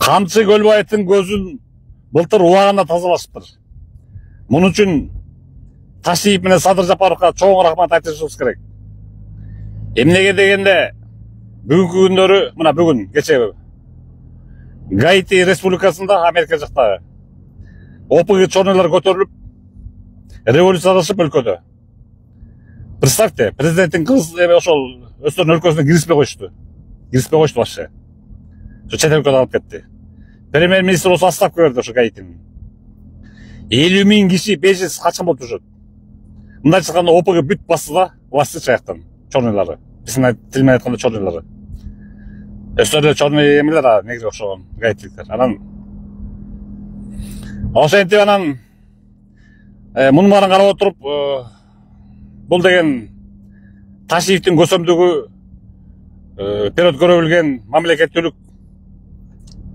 Камчы Көлбаевдин көзүн былтыр убагында тазалашыптыр. Мунун үчүн Ташиев менен Садыр Жапаровго чоң рахмат айтышыбыз керек. Эмнеге дегенде бүгүнкү күндөрү, мына бүгүн кече Гаити республикасында, Америка жактагы ОПГ чорнолор көтөрүлүп, революциялашып өлкөдө. Представьте, президенттин кызы ошол өздөрүнүн өлкөсүнө киришпей коюшту. Киришпей коюшту вообще. Чет өлкөдө алып кетти. Премьер-министр осы отставка берди ошо Гаитини. 50 000 киши бежис качкан болуп жүрөт. Мындайча айтканда ОПГ бүт басты да, власти жактан, чорнойлары. Биздин тил менен айтканда чорнойлары. Өздөрү чорный эмелер, негизи окшогон гаитиликтер. Анан ошентип анан мунун баарын карап отуруп, бул деген Ташиевдин көсөмдүгү период көрө билген мамлекеттүүлүк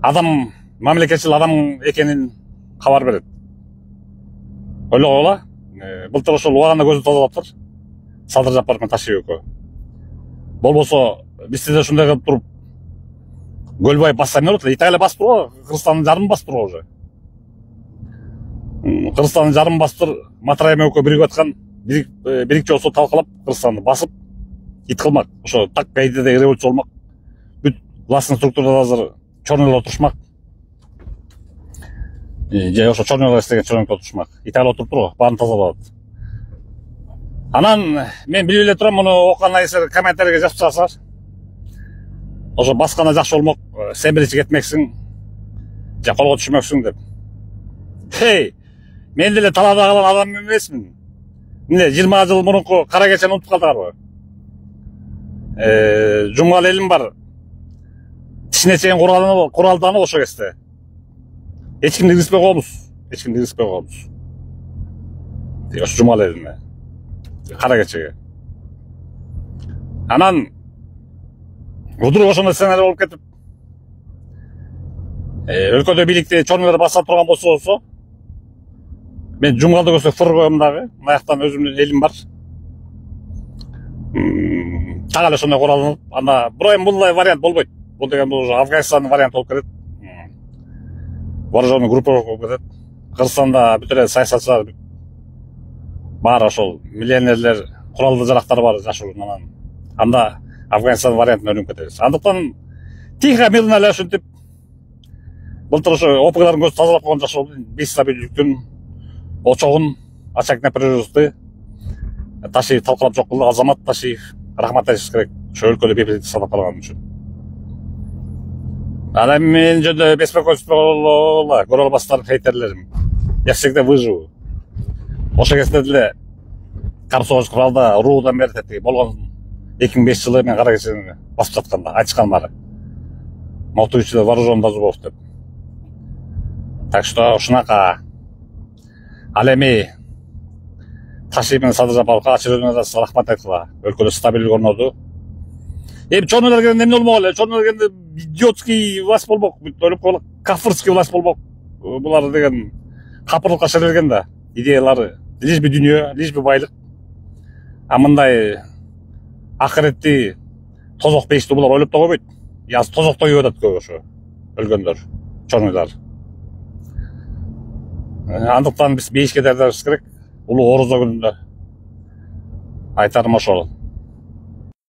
адам, мамлекетчил адам экенин кабар берет. Ойлогула, былтыр ошол убагында көзүн тазалаптыр. Садыр Жапаров менен Ташиев экөө. Болбосо бизде да ушундай кылып туруп Көлбаев басса эмне болот? Италия басып турго, Кыргызстандын жарымын басып турго уже. Кыргызстандын жарымын басып тур, Матраев экөө биригип аткан, бирикчи болсо талкалап Кыргызстанды басып ит кылмак. Ошо так Гаитиде революция болмак. Бүт властын структурада азыр чорнойлор отурушмак. Же ошо чорнойлор истеген чорнойлор отурушмак. Италия отуруп турго, баарын тазалап атат. Анан мен билип эле турам, муну окугандан кийин комментарийге жазып чыгасыңар. Ошо басканда жакшы болмок, сен биринчи кетмексиң, же колго түшмөксүң деп. Хей, мен деле талаада калган адам эмесмин. Міне 20 жыл мурунку кара кечени унутуп калдыңарбы? Жумгал элим бар. Тишине чейин куралданып ошо кезде. Эч кимди киргизбей коебуз. Эч кимди киргизбей коебуз. Ошо жумгал элине. Кара кечеге. Анан удуруп ошондой сценарий болуп кетип, өлкөдө бийликти чорнойлор баса турган болсо, мен жумгалды көрсөк фыр коем дагы. Мынаяктан өзүмдүн элим бар. Так эле ошондой куралданып, анда бирок мындай вариант болбойт. Бул деген бул Афганистандын варианты болуп кетет. Вооруженный группировка болуп кетет. Кыргызстанда бүт эле саясатчылар бар, ошол миллионерлер, куралдуу жарактары бар жашуурун. Анан анда Афганистан вариантын өнүгүп кетебиз. Андыктан тихо, мирно эле ушинтип былтыр ошо ОПГлардын көзүн тазалап койгон жакшы болду. Бейстабилдүүлүктүн очогун ачак напряженности Ташиев талкалап жок кылды. Азамат Ташиев рахмат айтышыбыз керек. Ошо өлкөдө бейбитти сактап калган үчүн. Анан мен жөнүндө беспокойство көрө албастар хейтерлерим. Я всегда выживу. Ошо кезде деле Карсоож куралда уруудан бери болгон 2005 жылы мен кара кечени басып жатканда айтышкан баары. Мотуучулар вооружен Зубов деп. Так что ушунака ал эми Ташиев менен Садыр Жапаровго очередной раз рахмат айткыла. Өлкөдө стабилдүүлүк орноду. Эми чорнойлор келгенде эмне болмок эле? Чорнойлор келгенде идиотский власть болмок, ойлоп коелук, кафырский власть болмок. Булар деген капырлыкка шерелген да. Идеялары лишь бы дүйнө, лишь бы байлык. А мындай акыретти тозок бейишти булар ойлоп да койбойт. Азыр тозокто күйүп атат көп ошо өлгөндөр, чорнойлор. Андыктан биз бейишке даярданышыбыз керек. Улуу Орозо күнүндө айтарым ошол.